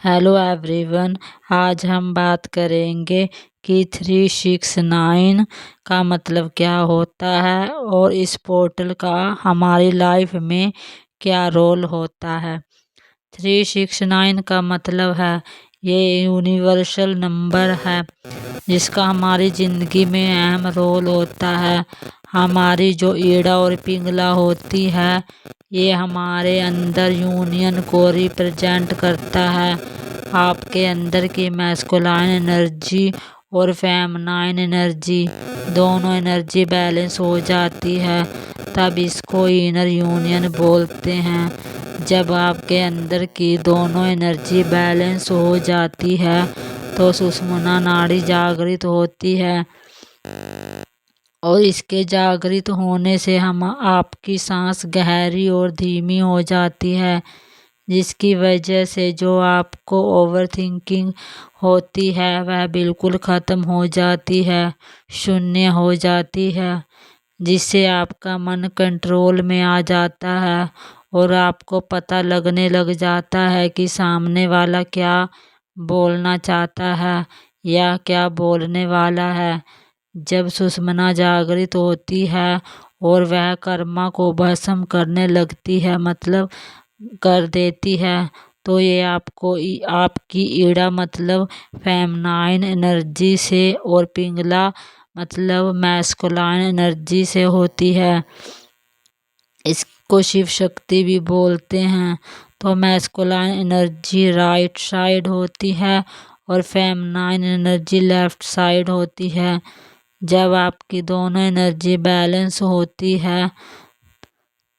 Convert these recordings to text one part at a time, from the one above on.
Hello everyone. आज हम बात करेंगे कि 369 का मतलब क्या होता है और इस पोर्टल का हमारी लाइफ में क्या रोल होता है। 369 का मतलब है ये यूनिवर्सल नंबर है जिसका हमारी ज़िंदगी में अहम रोल होता है। हमारी जो ईड़ा और पिंगला होती है ये हमारे अंदर यूनियन को रिप्रेजेंट करता है। आपके अंदर की मैस्कुलाइन एनर्जी और फेमिनाइन एनर्जी दोनों एनर्जी बैलेंस हो जाती है, तब इसको इनर यूनियन बोलते हैं। जब आपके अंदर की दोनों एनर्जी बैलेंस हो जाती है तो सुषुम्ना नाड़ी जागृत होती है और इसके जागृत होने से हम आपकी सांस गहरी और धीमी हो जाती है, जिसकी वजह से जो आपको ओवर थिंकिंग होती है वह बिल्कुल ख़त्म हो जाती है, शून्य हो जाती है, जिससे आपका मन कंट्रोल में आ जाता है और आपको पता लगने लग जाता है कि सामने वाला क्या बोलना चाहता है या क्या बोलने वाला है। जब सुषुम्ना जागृत होती है और वह कर्मा को भस्म करने लगती है, मतलब कर देती है, तो ये आपकी ईड़ा मतलब फेमिनाइन एनर्जी से और पिंगला मतलब मैस्कुलाइन एनर्जी से होती है। इसको शिव शक्ति भी बोलते हैं। तो मैस्कुलाइन एनर्जी राइट साइड होती है और फेमिनाइन एनर्जी लेफ्ट साइड होती है। जब आपकी दोनों एनर्जी बैलेंस होती है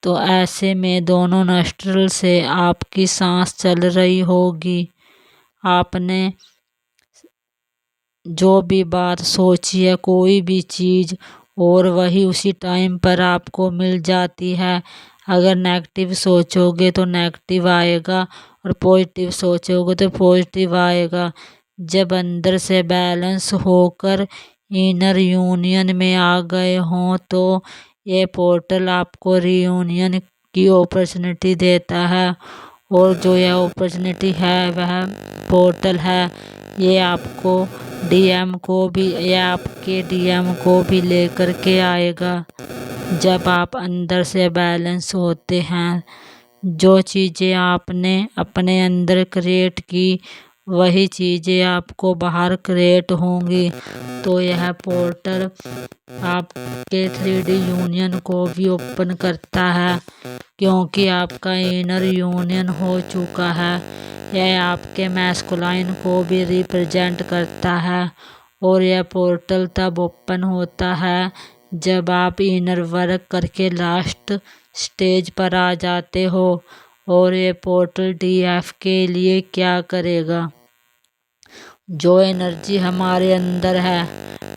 तो ऐसे में दोनों नॉस्ट्रिल से आपकी सांस चल रही होगी। आपने जो भी बात सोची है, कोई भी चीज़, और वही उसी टाइम पर आपको मिल जाती है। अगर नेगेटिव सोचोगे तो नेगेटिव आएगा और पॉजिटिव सोचोगे तो पॉजिटिव आएगा। जब अंदर से बैलेंस होकर इनर यूनियन में आ गए हों तो ये पोर्टल आपको रीयूनियन की अपॉर्चुनिटी देता है, और जो यह अपॉर्चुनिटी है वह पोर्टल है। ये आपको आपके डीएम को भी लेकर के आएगा। जब आप अंदर से बैलेंस होते हैं, जो चीज़ें आपने अपने अंदर क्रिएट की वही चीज़ें आपको बाहर क्रिएट होंगी। तो यह पोर्टल आपके 3D यूनियन को भी ओपन करता है, क्योंकि आपका इनर यूनियन हो चुका है। यह आपके मैस्कुलाइन को भी रिप्रेजेंट करता है और यह पोर्टल तब ओपन होता है जब आप इनर वर्क करके लास्ट स्टेज पर आ जाते हो। और ये पोर्टल डीएफ के लिए क्या करेगा, जो एनर्जी हमारे अंदर है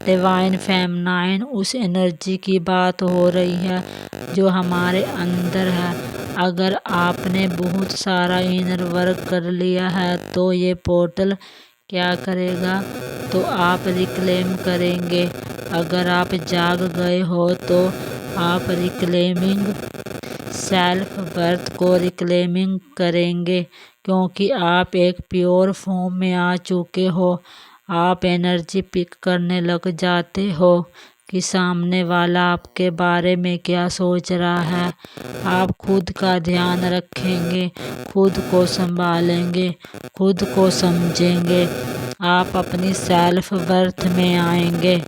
डिवाइन फेमिनाइन, उस एनर्जी की बात हो रही है जो हमारे अंदर है। अगर आपने बहुत सारा इनर वर्क कर लिया है तो ये पोर्टल क्या करेगा, तो आप रिक्लेम करेंगे। अगर आप जाग गए हो तो आप रिक्लेमिंग सेल्फ वर्थ को रिक्लेमिंग करेंगे, क्योंकि आप एक प्योर फॉर्म में आ चुके हो। आप एनर्जी पिक करने लग जाते हो कि सामने वाला आपके बारे में क्या सोच रहा है। आप खुद का ध्यान रखेंगे, खुद को संभालेंगे, खुद को समझेंगे। आप अपनी सेल्फ वर्थ में आएंगे।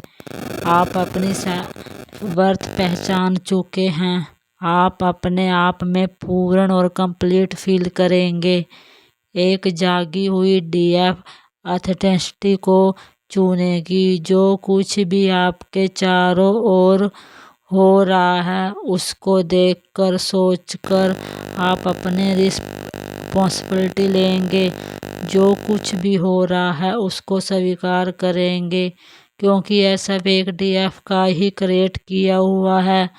आप अपनी सेल्फ वर्थ पहचान चुके हैं। आप अपने आप में पूर्ण और कंप्लीट फील करेंगे। एक जागी हुई डीएफ ऑथेंटिसिटी को चुनेगी। जो कुछ भी आपके चारों ओर हो रहा है उसको देखकर, सोचकर आप अपने रिस्पॉन्सिबिलिटी लेंगे। जो कुछ भी हो रहा है उसको स्वीकार करेंगे, क्योंकि यह सब एक डीएफ का ही क्रिएट किया हुआ है,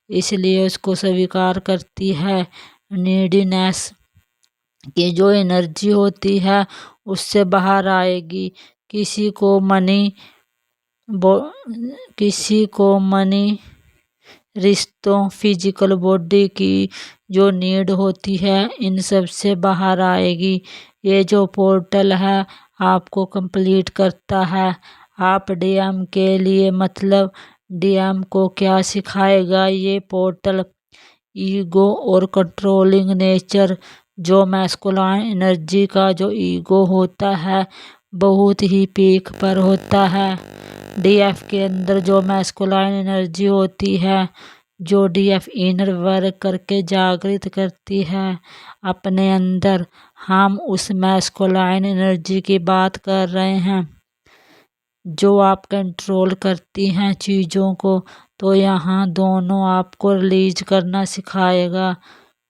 इसलिए उसको स्वीकार करती है। नीडीनेस की जो एनर्जी होती है उससे बाहर आएगी। किसी को मनी, रिश्तों, फिजिकल बॉडी की जो नीड होती है, इन सब से बाहर आएगी। ये जो पोर्टल है आपको कंप्लीट करता है। आप डीएम के लिए मतलब डीएम को क्या सिखाएगा ये पोर्टल? ईगो और कंट्रोलिंग नेचर। जो मैस्कुलाइन एनर्जी का जो ईगो होता है बहुत ही पीक पर होता है। डीएफ के अंदर जो मैस्कुलाइन एनर्जी होती है, जो डीएफ इनर वर्क करके जागृत करती है अपने अंदर, हम उस मैस्कुलाइन एनर्जी की बात कर रहे हैं जो आप कंट्रोल करती हैं चीज़ों को। तो यहाँ दोनों आपको रिलीज करना सिखाएगा,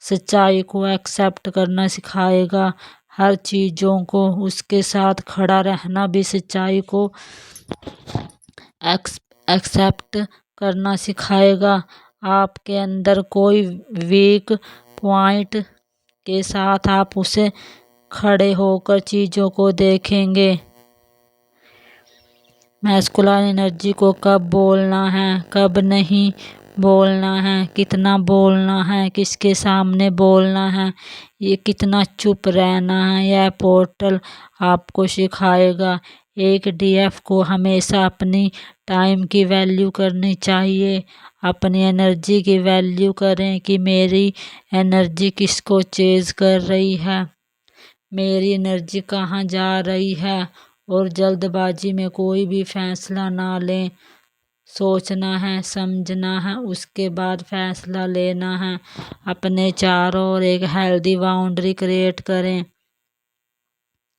सच्चाई को एक्सेप्ट करना सिखाएगा, हर चीज़ों को उसके साथ खड़ा रहना भी सच्चाई को एक्सेप्ट करना सिखाएगा। आपके अंदर कोई वीक पॉइंट के साथ आप उसे खड़े होकर चीज़ों को देखेंगे। मैस्कुलाइन एनर्जी को कब बोलना है, कब नहीं बोलना है, कितना बोलना है, किसके सामने बोलना है, ये कितना चुप रहना है, यह पोर्टल आपको सिखाएगा। एक डीएफ को हमेशा अपनी टाइम की वैल्यू करनी चाहिए, अपनी एनर्जी की वैल्यू करें कि मेरी एनर्जी किसको चेज कर रही है, मेरी एनर्जी कहाँ जा रही है। और जल्दबाजी में कोई भी फैसला ना लें, सोचना है, समझना है, उसके बाद फैसला लेना है। अपने चारों ओर एक हेल्दी बाउंड्री क्रिएट करें,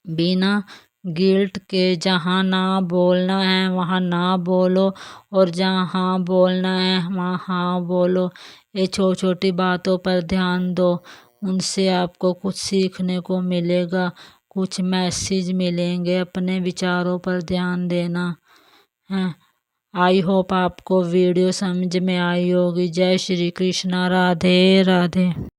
बिना गिल्ट के। जहाँ ना बोलना है वहाँ ना बोलो और जहाँ हाँ बोलना है वहाँ हाँ बोलो। ये छोटी छोटी बातों पर ध्यान दो, उनसे आपको कुछ सीखने को मिलेगा, कुछ मैसेज मिलेंगे। अपने विचारों पर ध्यान देना है। आई होप आपको वीडियो समझ में आई होगी। जय श्री कृष्णा, राधे राधे।